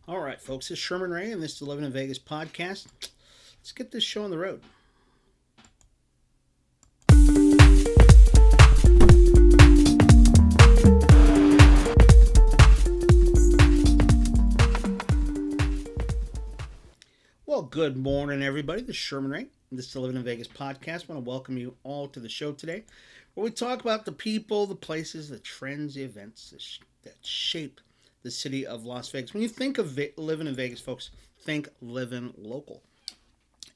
All right, folks, this is Sherman Ray, and this is the Livin in Vegas podcast. Let's get this show on the road. Well, good morning, everybody. This is Sherman Ray. This is the Livin in Vegas podcast. I want to welcome you all to the show today, where we talk about the people, the places, the trends, the events that shape the city of Las Vegas. When you think of living in Vegas, folks, think living local.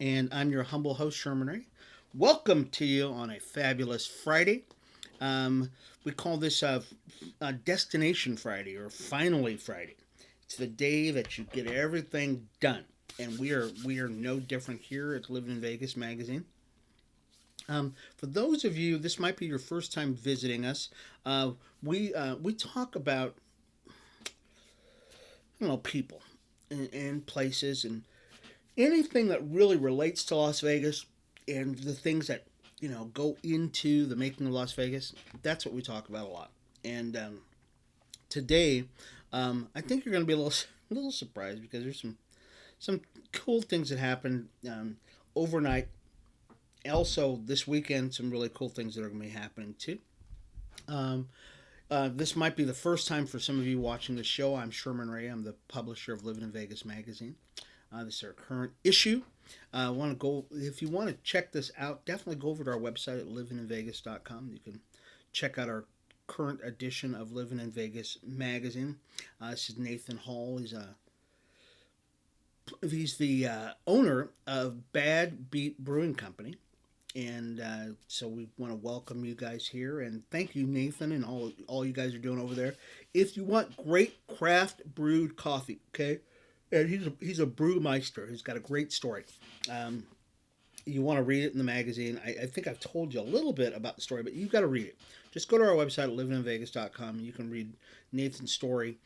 And I'm your humble host, Sherman Ray. Welcome to you on a fabulous Friday. We call this a Destination Friday or Finally Friday. It's the day that you get everything done, and we are no different here at Livin in Vegas magazine. For those of you, this might be your first time visiting us. We talk about people and places and anything that really relates to Las Vegas and the things that go into the making of Las Vegas. That's what we talk about a lot. And today, I think you're going to be a little surprised because there's some cool things that happened overnight. Also, this weekend, some really cool things that are going to be happening too. This might be the first time for some of you watching the show. I'm Sherman Ray. I'm the publisher of Livin in Vegas magazine. This is our current issue. If you want to check this out, definitely go over to our website at livininvegas.com. You can check out our current edition of Livin in Vegas magazine. This is Nathan Hall. He's the owner of Bad Beat Brewing Company. And so we want to welcome you guys here and thank you, Nathan, and all you guys are doing over there. If you want great craft brewed coffee, okay, and he's a brewmeister. He's got a great story. You want to read it in the magazine. I think I've told you a little bit about the story, but you've got to read it. Just go to our website at livininvegas.com. You can read Nathan's story.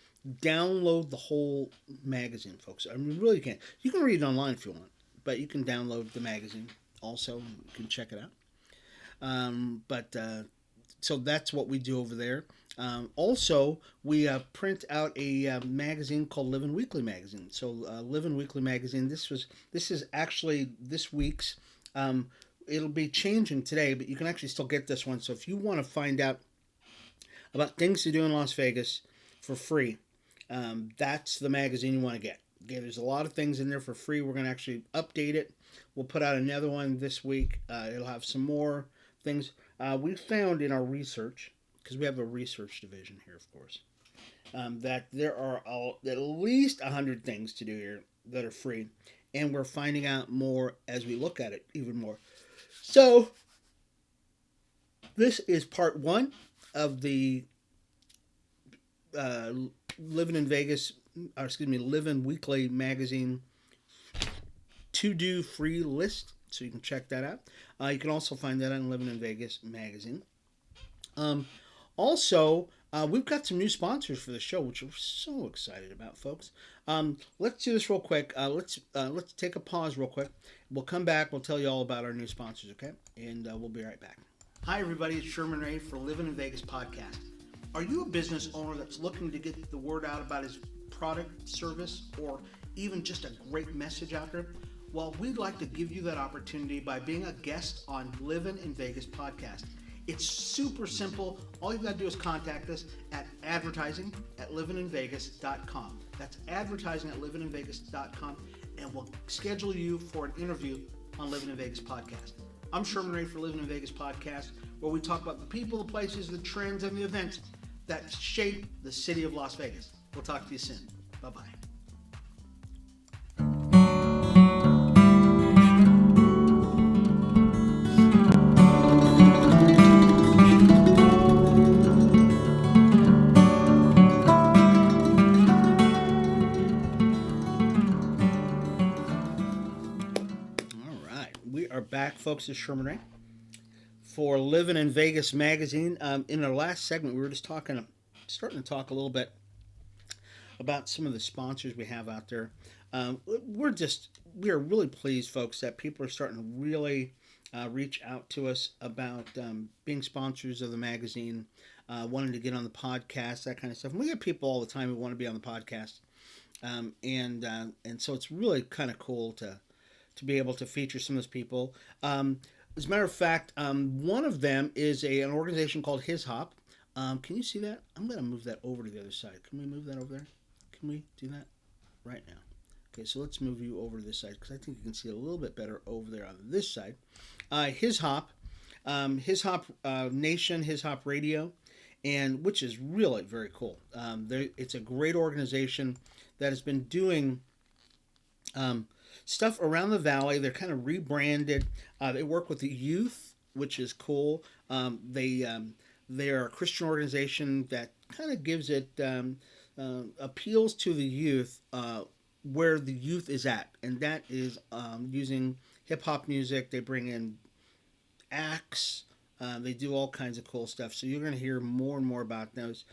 Download the whole magazine, folks. I mean, really, you can. You can read it online if you want, but you can download the magazine. Also, you can check it out. So that's what we do over there. Also, we print out a magazine called Livin Weekly Magazine. So, Livin Weekly Magazine. This is actually this week's. It'll be changing today, but you can actually still get this one. So, if you want to find out about things to do in Las Vegas for free, that's the magazine you want to get. Okay, there's a lot of things in there for free. We're going to actually update it. We'll put out another one this week. It'll have some more things. We found in our research, because we have a research division here, of course, that there are at least 100 things to do here that are free. And we're finding out more as we look at it even more. So, this is part one of the Livin in Vegas, Livin Weekly Magazine to-do free list, so you can check that out. You can also find that on Livin in Vegas magazine. Also, we've got some new sponsors for the show, which we're so excited about, folks. Let's do this real quick. Let's take a pause real quick. We'll come back. We'll tell you all about our new sponsors, okay? And we'll be right back. Hi, everybody. It's Sherman Ray for Livin in Vegas podcast. Are you a business owner that's looking to get the word out about his product, service, or even just a great message out there? Well, we'd like to give you that opportunity by being a guest on Livin in Vegas podcast. It's super simple. All you've got to do is contact us at advertising@livininvegas.com. That's advertising@livininvegas.com, and we'll schedule you for an interview on Livin in Vegas podcast. I'm Sherman Ray for Livin in Vegas podcast, where we talk about the people, the places, the trends, and the events that shape the city of Las Vegas. We'll talk to you soon. Bye-bye. We are back, folks. This is Sherman Ray for Livin in Vegas magazine. In our last segment, we were just starting to talk a little bit about some of the sponsors we have out there. We are really pleased, folks, that people are starting to really reach out to us about being sponsors of the magazine, wanting to get on the podcast, that kind of stuff. And we get people all the time who want to be on the podcast. And so it's really kind of cool to be able to feature some of those people. As a matter of fact, one of them is an organization called His Hop. Can you see that? I'm going to move that over to the other side. Can we move that over there? Can we do that right now? Okay, so let's move you over to this side because I think you can see a little bit better over there on this side. His Hop, His Hop Nation, His Hop Radio, and which is really very cool. It's a great organization that has been doing um, stuff around the valley. They're kind of rebranded. They work with the youth, which is cool. They are a Christian organization that kind of gives it appeals to the youth where the youth is at, and that is using hip hop music. They bring in acts. They do all kinds of cool stuff. So you're going to hear more and more about those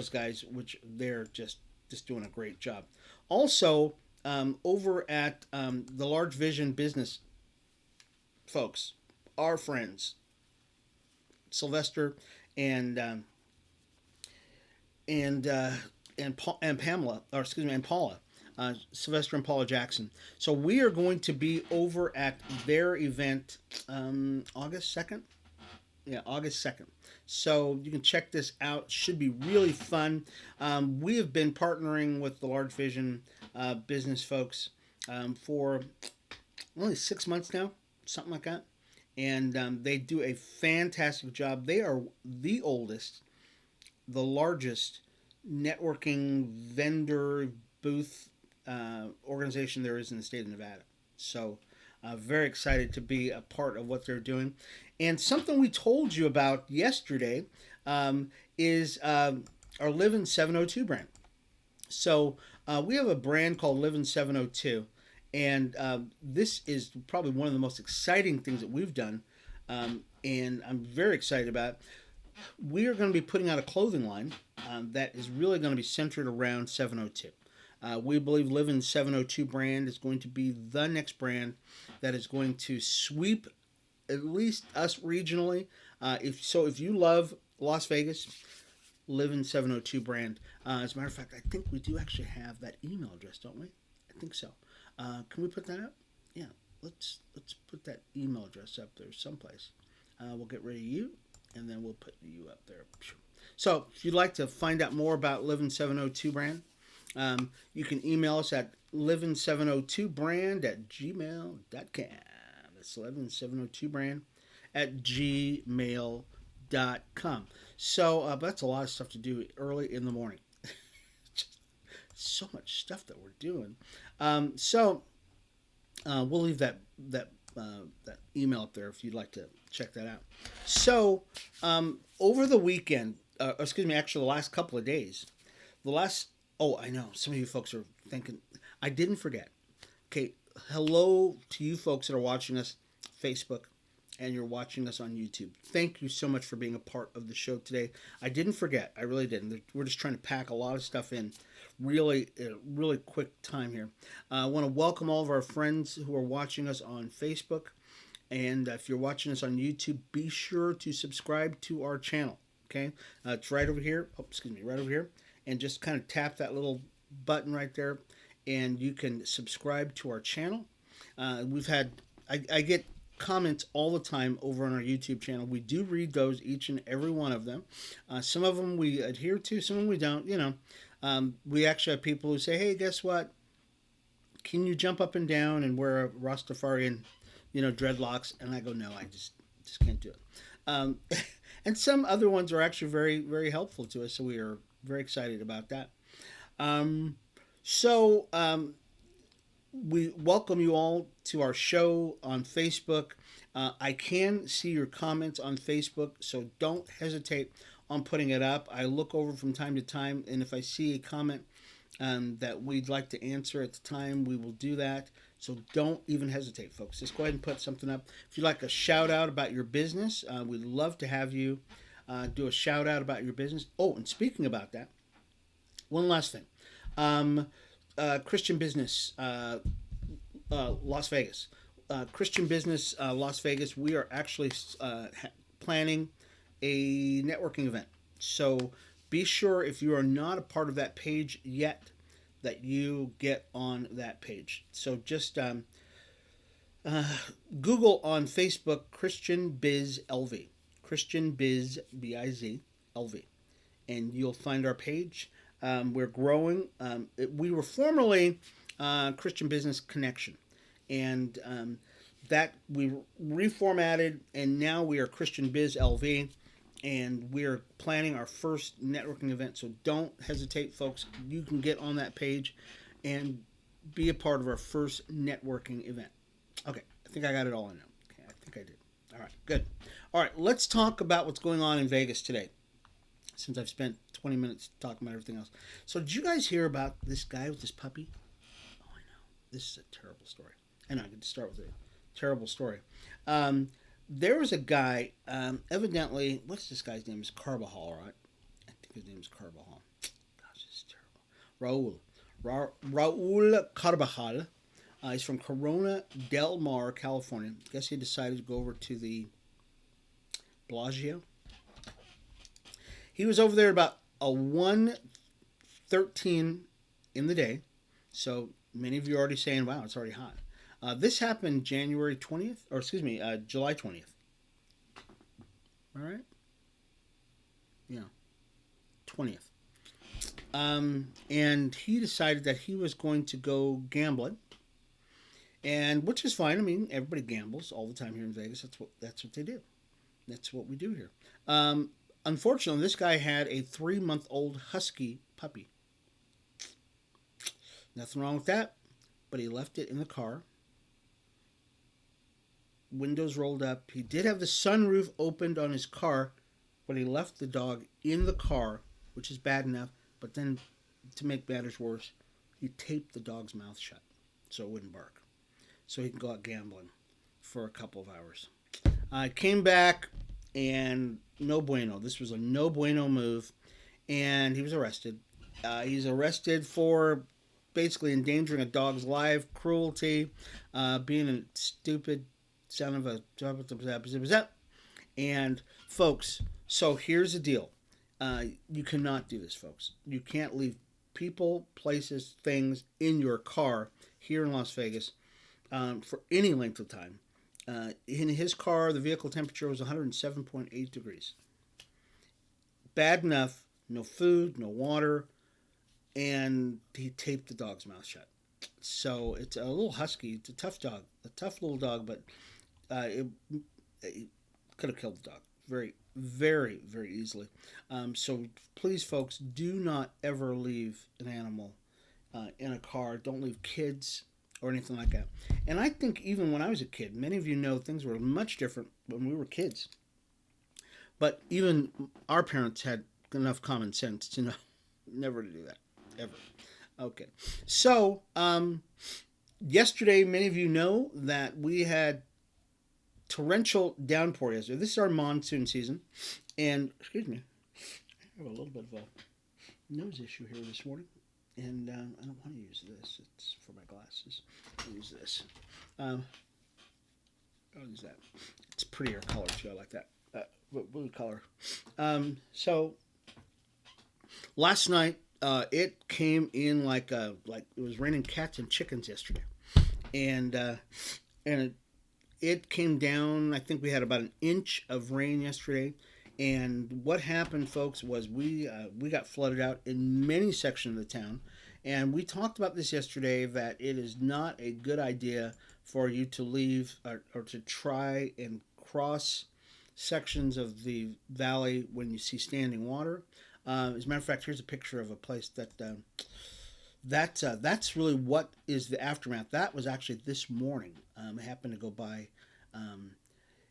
guys, which they're just doing a great job. Also, over at the Large Vision Business folks, our friends Sylvester and and and Pamela, or excuse me, and Paula, Sylvester and Paula Jackson. So we are going to be over at their event August 2nd. Yeah, August 2nd. So you can check this out. Should be really fun. We have been partnering with the Large Vision business folks for only 6 months now, something like that. And they do a fantastic job. They are the oldest, the largest networking vendor booth organization there is in the state of Nevada. So, very excited to be a part of what they're doing. And something we told you about yesterday is our Livin 702 brand. So, we have a brand called Livin 702. And this is probably one of the most exciting things that we've done. And I'm very excited about it. We are going to be putting out a clothing line that is really going to be centered around 702. We believe Livin 702 brand is going to be the next brand that is going to sweep at least us regionally. If you love Las Vegas, Livin 702 brand. As a matter of fact, I think we do actually have that email address, don't we? I think so. Can we put that up? Yeah, let's put that email address up there someplace. We'll get rid of you, and then we'll put you up there. So if you'd like to find out more about Livin 702 brand, you can email us at livin702brand at gmail.com. That's livin702brand at gmail.com. So but that's a lot of stuff to do early in the morning. Just so much stuff that we're doing. We'll leave that email up there if you'd like to check that out. So over the weekend, excuse me, actually the last couple of days, I know some of you folks are thinking I didn't forget. Okay, hello to you folks that are watching us Facebook and you're watching us on YouTube. Thank you so much for being a part of the show today. I didn't forget. I really didn't. We're just trying to pack a lot of stuff in really quick time here. I want to welcome all of our friends who are watching us on Facebook. And if you're watching us on YouTube, be sure to subscribe to our channel. Okay? It's right over here. Oh, excuse me, right over here. And just kind of tap that little button right there. And you can subscribe to our channel. I get comments all the time over on our YouTube channel. We do read those, each and every one of them. Some of them we adhere to, some of them we don't. We actually have people who say, hey, guess what? Can you jump up and down and wear a Rastafarian, dreadlocks? And I go, no, I just can't do it. And some other ones are actually very, very helpful to us. So we are very excited about that. We welcome you all to our show on Facebook. I can see your comments on Facebook, so don't hesitate on putting it up. I look over from time to time, and if I see a comment that we'd like to answer at the time, we will do that. So don't even hesitate, folks. Just go ahead and put something up. If you'd like a shout out about your business, we'd love to have you do a shout out about your business. Oh, and speaking about that, one last thing. Christian Business Las Vegas. Christian Business Las Vegas, we are actually planning a networking event. So be sure, if you are not a part of that page yet, that you get on that page. So just uh, Google on Facebook Christian Biz LV, Christian Biz BIZ LV, and you'll find our page. We're growing. We were formerly Christian Business Connection, and that we reformatted, and now we are Christian Biz LV, and we're planning our first networking event. So don't hesitate, folks. You can get on that page and be a part of our first networking event. Okay, I think I got it all in now. Okay, I think I did. All right, good. All right, let's talk about what's going on in Vegas today, since I've spent 20 minutes talking about everything else. So, did you guys hear about this guy with this puppy? Oh, I know. This is a terrible story. I know, I can start with a terrible story. Um, there was a guy, evidently, what's this guy's name? Is Carbajal, right? I think his name is Carbajal. Gosh, this is terrible. Raul Carbajal. He's from Corona Del Mar, California. I guess he decided to go over to the Bellagio. He was over there about a 1:13 in the day. So many of you are already saying, wow, it's already hot. This happened January 20th, or excuse me, July 20th. All right? Yeah, 20th. And he decided that he was going to go gambling, and which is fine. I mean, everybody gambles all the time here in Vegas. That's what they do. That's what we do here. Unfortunately, this guy had a 3-month-old husky puppy. Nothing wrong with that, but he left it in the car. Windows rolled up. He did have the sunroof opened on his car, but he left the dog in the car, which is bad enough. But then, to make matters worse, he taped the dog's mouth shut so it wouldn't bark, so he could go out gambling for a couple of hours. I came back, and no bueno. This was a no bueno move, and he was arrested. He's arrested for basically endangering a dog's life, cruelty, being a stupid son of a... And, folks, so here's the deal. You cannot do this, folks. You can't leave people, places, things in your car here in Las Vegas for any length of time. In his car, the vehicle temperature was 107.8 degrees. Bad enough, no food, no water, and he taped the dog's mouth shut. So it's a little husky. It's a tough dog, a tough little dog, but it could have killed the dog very, very, very easily. So please, folks, do not ever leave an animal in a car. Don't leave kids or anything like that. And I think even when I was a kid, many of you know things were much different when we were kids. But even our parents had enough common sense to know never to do that, ever. Okay. So, yesterday, many of you know that we had torrential downpour yesterday. This is our monsoon season. And, excuse me, I have a little bit of a nose issue here this morning. And I don't want to use this. It's for my glasses. I'll use this. I'll use that. It's prettier color too. I like that. Blue color. So last night it came in like it was raining cats and chickens yesterday, and it came down. I think we had about an inch of rain yesterday. And what happened, folks, was we got flooded out in many sections of the town. And we talked about this yesterday, that it is not a good idea for you to leave or to try and cross sections of the valley when you see standing water. As a matter of fact, here's a picture of a place that's really what is the aftermath. That was actually this morning. I happened to go by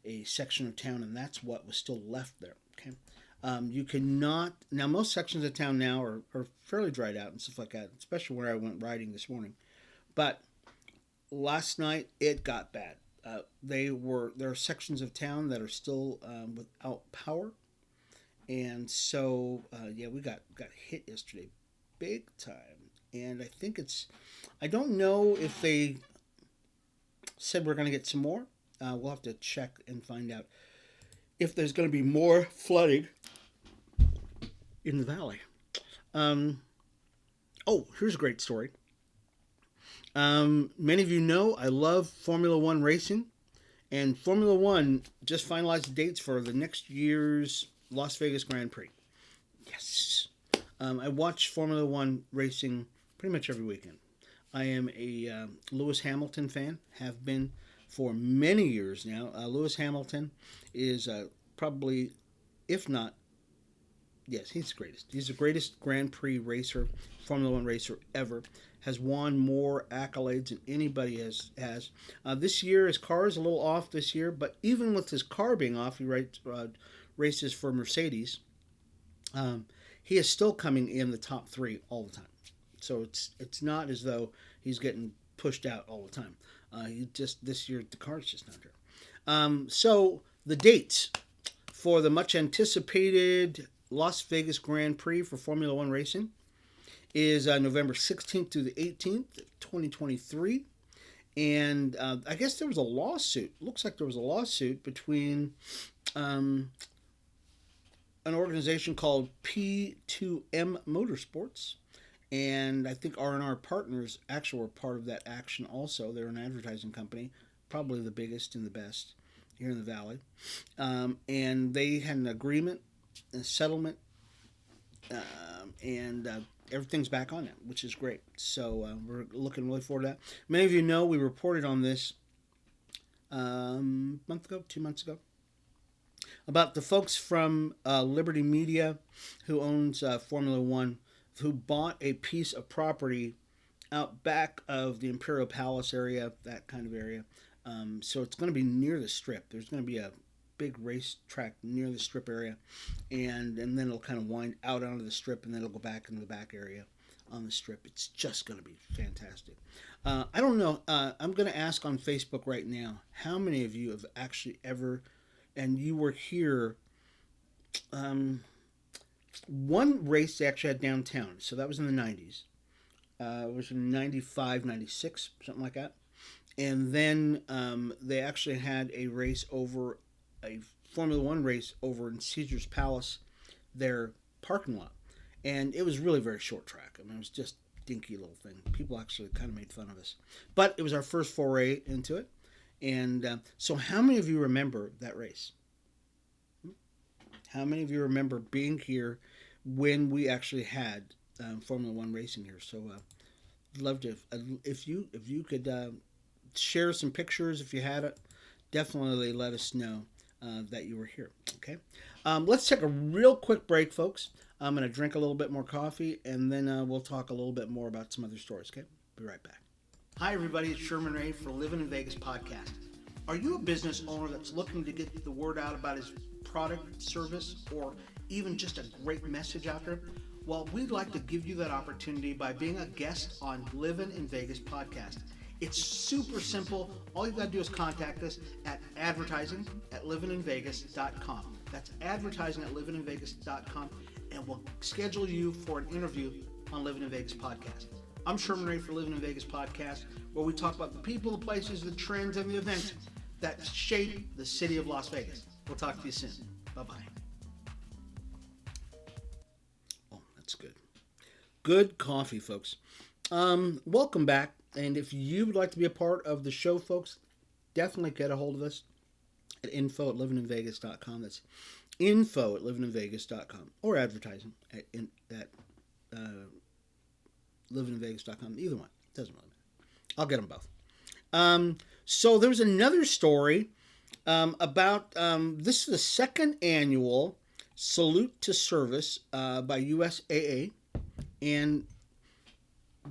a section of town, and that's what was still left there. Okay, you cannot now. Most sections of town now are fairly dried out and stuff like that, especially where I went riding this morning. But last night it got bad. There are sections of town that are still without power, and so we got hit yesterday, big time. And I don't know if they said we're going to get some more. We'll have to check and find out if there's going to be more flooding in the valley. Oh, here's a great story. Many of you know I love Formula One racing, and Formula One just finalized the dates for the next year's Las Vegas Grand Prix. Yes. I watch Formula One racing pretty much every weekend. I am a Lewis Hamilton fan, have been for many years now. Lewis Hamilton is probably, if not, yes, he's the greatest. He's the greatest Grand Prix racer, Formula One racer ever. Has won more accolades than anybody has. This year, his car is a little off this year, but even with his car being off, he races for Mercedes. Um, he is still coming in the top three all the time. So it's not as though he's getting pushed out all the time. He just this year the car's just not there. So the dates for the much anticipated Las Vegas Grand Prix for Formula One racing is November 16th through the 18th, 2023. And I guess there was a lawsuit. Looks like there was a lawsuit between an organization called P2M Motorsports, and I think R&R Partners actually were part of that action also. They're an advertising company, probably the biggest and the best here in the Valley. And they had an agreement, a settlement, and everything's back on it, which is great. So we're looking really forward to that. Many of you know we reported on this a month ago, 2 months ago, about the folks from Liberty Media who owns Formula One, who bought a piece of property out back of the Imperial Palace area, that kind of area. So it's going to be near the Strip. There's going to be a big racetrack near the Strip area, and then it'll kind of wind out onto the Strip, and then it'll go back into the back area on the Strip. It's just going to be fantastic. I don't know. I'm going to ask on Facebook right now, how many of you have actually ever, and you were here, one race they actually had downtown, so that was in the 90s. It was in 95, 96, something like that. And then they actually had a race over, a Formula One race over in Caesar's Palace, their parking lot. And it was really very short track. I mean, it was just dinky little thing. People actually kind of made fun of us. But it was our first foray into it. And so how many of you remember that race? How many of you remember being here when we actually had Formula One racing here? So I'd love to, if you could share some pictures if you had it, definitely let us know that you were here. Okay, let's take a real quick break, folks. I'm going to drink a little bit more coffee, and then we'll talk a little bit more about some other stories. Okay, be right back. Hi, everybody. It's Sherman Ray for Livin in Vegas podcast. Are you a business owner that's looking to get the word out about his product, service, or even just a great message out there? Well, we'd like to give you that opportunity by being a guest on Livin in Vegas podcast. It's super simple. All you've got to do is contact us at advertising@livininvegas.com. That's advertising@livininvegas.com, and we'll schedule you for an interview on Livin in Vegas podcast. I'm Sherman Ray for Livin in Vegas podcast, where we talk about the people, the places, the trends, and the events that shape the city of Las Vegas. We'll talk to you soon. Bye-bye. Oh, that's good. Good coffee, folks. Welcome back. And if you would like to be a part of the show, folks, definitely get a hold of us at info@livininvegas.com. That's info@livininvegas.com, or advertising at livininvegas.com. Either one. Doesn't really matter. I'll get them both. So there's another story about, this is the second annual Salute to Service by USAA and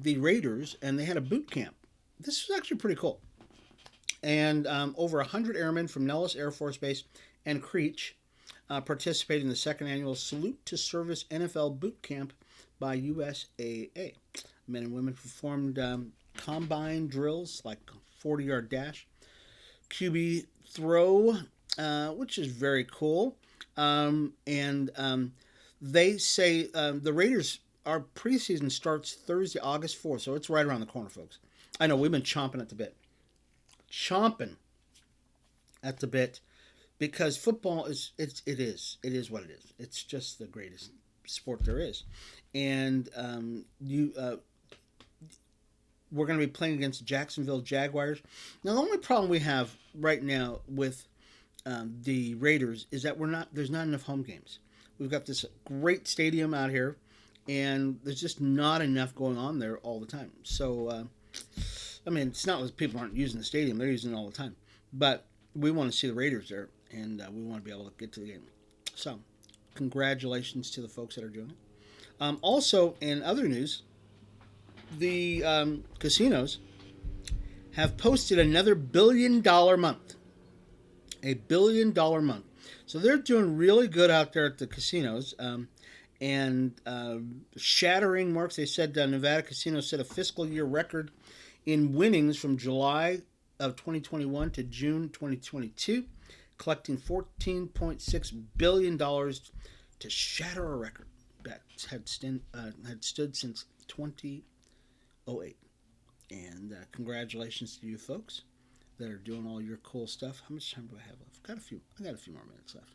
the Raiders, and they had a boot camp. This was actually pretty cool. And over 100 airmen from Nellis Air Force Base and Creech participated in the second annual Salute to Service NFL Boot Camp by USAA. Men and women performed combine drills like 40-yard dash, QB throw, which is very cool. They say the Raiders, our preseason starts Thursday, August 4th, so it's right around the corner, folks. I know we've been chomping at the bit. Because football is it is what it is. It's just the greatest sport there is. And we're going to be playing against Jacksonville Jaguars. Now, the only problem we have right now with the Raiders is that there's not enough home games. We've got this great stadium out here, and there's just not enough going on there all the time. So, I mean, it's not like people aren't using the stadium; they're using it all the time. But we want to see the Raiders there, and we want to be able to get to the game. So, congratulations to the folks that are doing it. Also, in other news, the casinos have posted another $1 billion month. $1 billion month. So they're doing really good out there at the casinos. And shattering marks. They said Nevada casinos set a fiscal year record in winnings from July of 2021 to June 2022, collecting $14.6 billion to shatter a record that had stood since 2008. And congratulations to you folks that are doing all your cool stuff. How much time do I have left? I got a few more minutes left.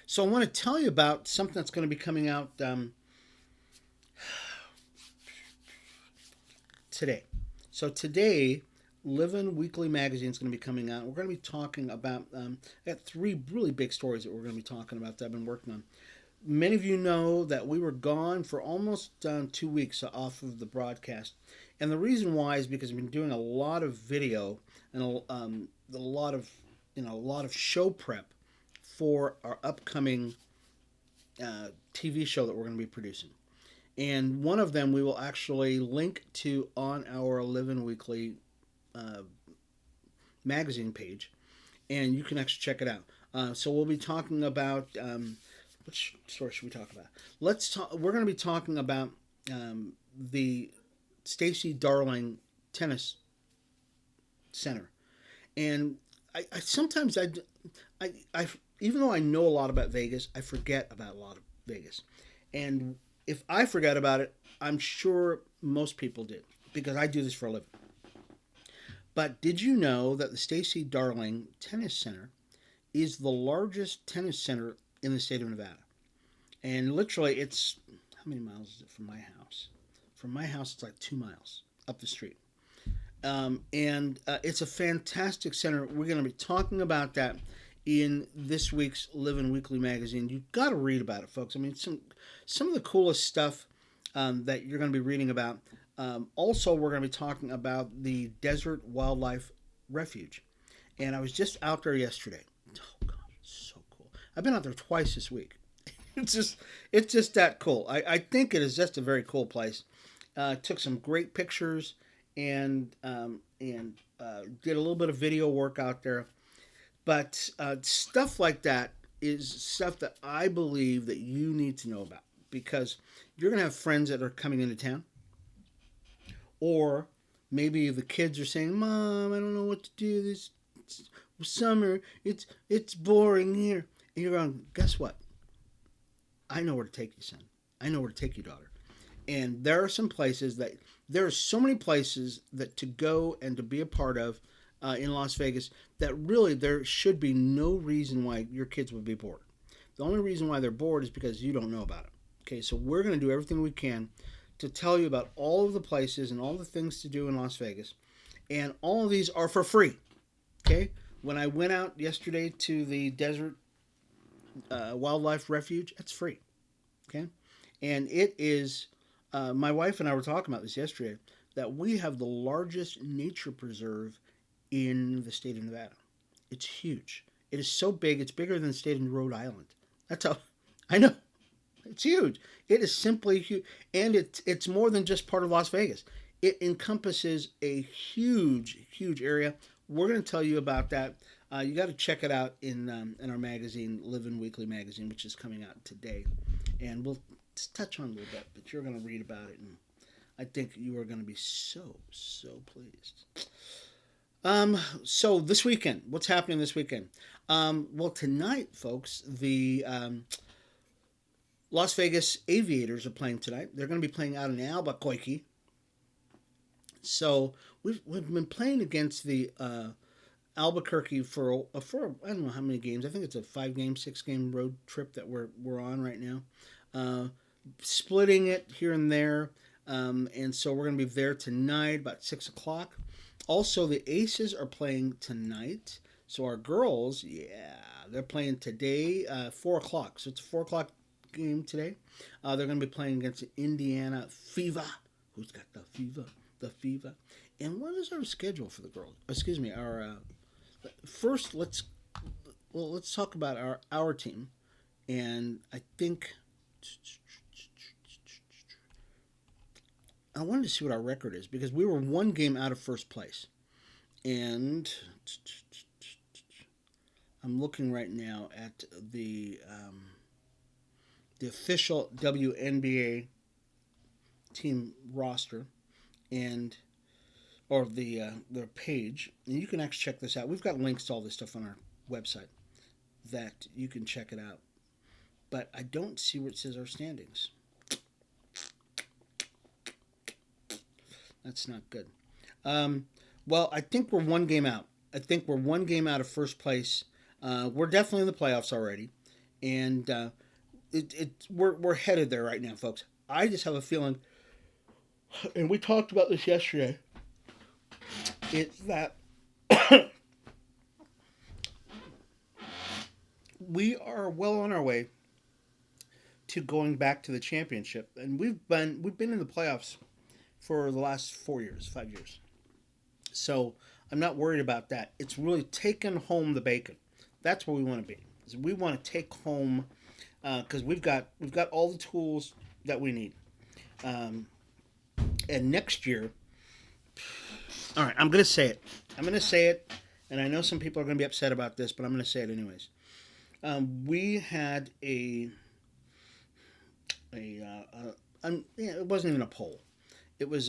So I want to tell you about something that's going to be coming out today. So today, Livin Weekly Magazine is going to be coming out. We're going to be talking about, I got three really big stories that we're going to be talking about that I've been working on. Many of you know that we were gone for almost 2 weeks off of the broadcast. And the reason why is because I've been doing a lot of video and a lot of show prep for our upcoming TV show that we're going to be producing. And one of them we will actually link to on our Livin Weekly magazine page, and you can actually check it out. So we'll be talking about which story should we talk about? We're going to be talking about the Stacey Darling Tennis Center, and I sometimes I even though I know a lot about Vegas, I forget about a lot of Vegas. And if I forget about it, I'm sure most people did, because I do this for a living. But did you know that the Stacey Darling Tennis Center is the largest tennis center in the state of Nevada? And literally, it's, how many miles is it from my house? From my house, it's like 2 miles up the street. And it's a fantastic center. We're going to be talking about that in this week's Livin Weekly magazine. You've got to read about it, folks. I mean, some of the coolest stuff that you're going to be reading about. Also, we're going to be talking about the Desert Wildlife Refuge. And I was just out there yesterday. Oh, God, it's so cool. I've been out there twice this week. It's just that cool. I think it is just a very cool place. Took some great pictures and did a little bit of video work out there. But stuff like that is stuff that I believe that you need to know about, because you're going to have friends that are coming into town. Or maybe the kids are saying, "Mom, I don't know what to do this summer. It's boring here." And you're going, "Guess what? I know where to take you, son. I know where to take you, daughter." And there are so many places that to go and to be a part of in Las Vegas that really there should be no reason why your kids would be bored. The only reason why they're bored is because you don't know about it. Okay, so we're going to do everything we can to tell you about all of the places and all the things to do in Las Vegas. And all of these are for free. Okay, when I went out yesterday to the Desert Wildlife Refuge, it's free. Okay, and it is, my wife and I were talking about this yesterday, that we have the largest nature preserve in the state of Nevada. It's huge. It is so big, it's bigger than the state of Rhode Island. That's how, I know. It's huge. It is simply huge. And it's more than just part of Las Vegas. It encompasses a huge, huge area. We're going to tell you about that. You got to check it out in our magazine, Livin Weekly Magazine, which is coming out today. And we'll touch on it a little bit, but you're going to read about it. And I think you are going to be so, so pleased. So this weekend, what's happening this weekend? Well, tonight, folks, the Las Vegas Aviators are playing tonight. They're going to be playing out in Albuquerque. So we've been playing against the Albuquerque for I don't know how many games. I think it's a 5-game, 6-game road trip that we're on right now. Splitting it here and there. And so we're going to be there tonight about 6 o'clock. Also, the Aces are playing tonight. So our girls, yeah, they're playing today, 4 o'clock. So it's a 4 o'clock game today. They're going to be playing against Indiana Fever. Who's got the fever? The fever. And what is our schedule for the girls? Excuse me. Our first, let's talk about our team. And I think I wanted to see what our record is because we were one game out of first place. And I'm looking right now at the official WNBA team roster and or their page, and you can actually check this out. We've got links to all this stuff on our website that you can check it out. But I don't see where it says our standings. That's not good. Well, I think we're one game out. I think we're one game out of first place. We're definitely in the playoffs already, and we're headed there right now, folks. I just have a feeling, and we talked about this yesterday. It's that we are well on our way to going back to the championship, and we've been in the playoffs for the last 5 years. So I'm not worried about that. It's really taking home the bacon. That's where we want to be. We want to take home because we've got all the tools that we need. And next year, all right, I'm going to say it. And I know some people are going to be upset about this, but I'm going to say it anyways. We had it wasn't even a poll. It was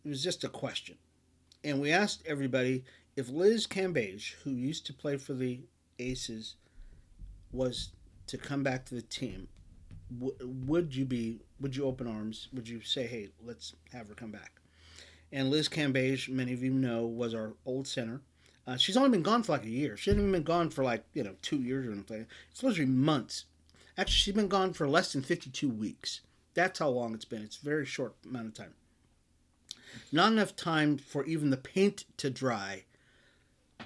just a question. And we asked everybody if Liz Cambage, who used to play for the Aces, was to come back to the team, would you open arms? Would you say, hey, let's have her come back? And Liz Cambage, many of you know, was our old center. She's only been gone for like a year. She hasn't even been gone for 2 years or anything. It's supposed to be months. Actually, she's been gone for less than 52 weeks. That's how long it's been. It's a very short amount of time. Not enough time for even the paint to dry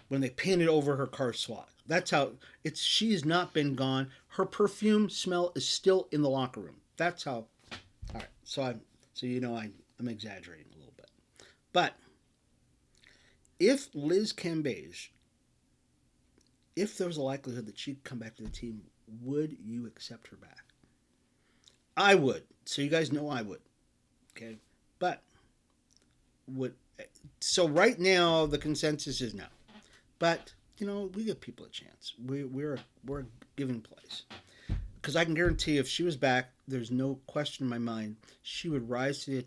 when they painted over her car swat. That's how it's. She's not been gone. Her perfume smell is still in the locker room. That's how. All right. So I'm exaggerating a little bit, but if Liz Cambage, if there was a likelihood that she'd come back to the team, would you accept her back? I would. So you guys know I would. Okay, but so right now the consensus is no, but we give people a chance. We're giving place because I can guarantee if she was back, there's no question in my mind she would rise to the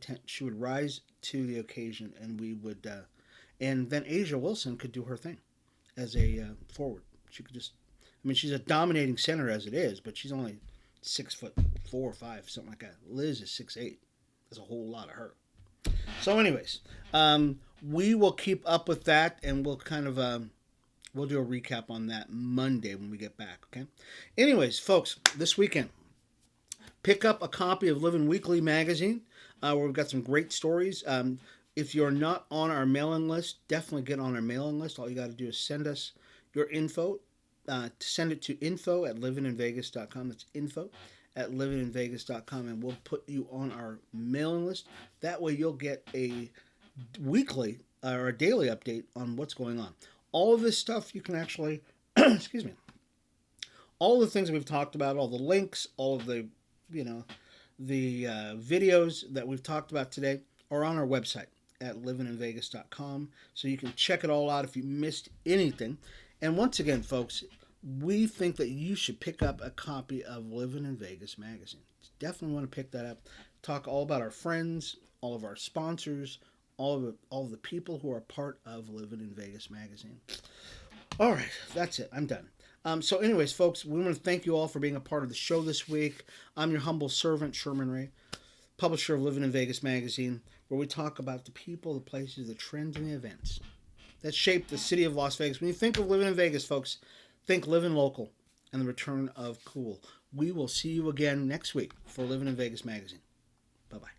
occasion, and we would, and then Asia Wilson could do her thing as a forward. She could just, she's a dominating center as it is, but she's only 6'4" or 5", something like that. Liz is 6'8". There's a whole lot of her. So anyways, we will keep up with that, and we'll kind of we'll do a recap on that Monday when we get back, okay? Anyways, folks, this weekend, pick up a copy of Livin Weekly magazine, where we've got some great stories. If you're not on our mailing list, definitely get on our mailing list. All you got to do is send us your info. Send it to info@livininvegas.com. That's info@livininvegas.com, and we'll put you on our mailing list. That way you'll get a weekly or a daily update on what's going on. All of this stuff you can actually, excuse me, all the things we've talked about, all the links, all of the, the videos that we've talked about today are on our website at livininvegas.com. So you can check it all out if you missed anything. And once again, folks, we think that you should pick up a copy of Livin in Vegas magazine. Definitely want to pick that up. Talk all about our friends, all of our sponsors, all of the people who are part of Livin in Vegas magazine. All right, that's it. I'm done. So anyways, folks, we want to thank you all for being a part of the show this week. I'm your humble servant, Sherman Ray, publisher of Livin in Vegas magazine, where we talk about the people, the places, the trends, and the events that shape the city of Las Vegas. When you think of Livin in Vegas, folks, think Livin Local and the return of cool. We will see you again next week for Livin in Vegas magazine. Bye-bye.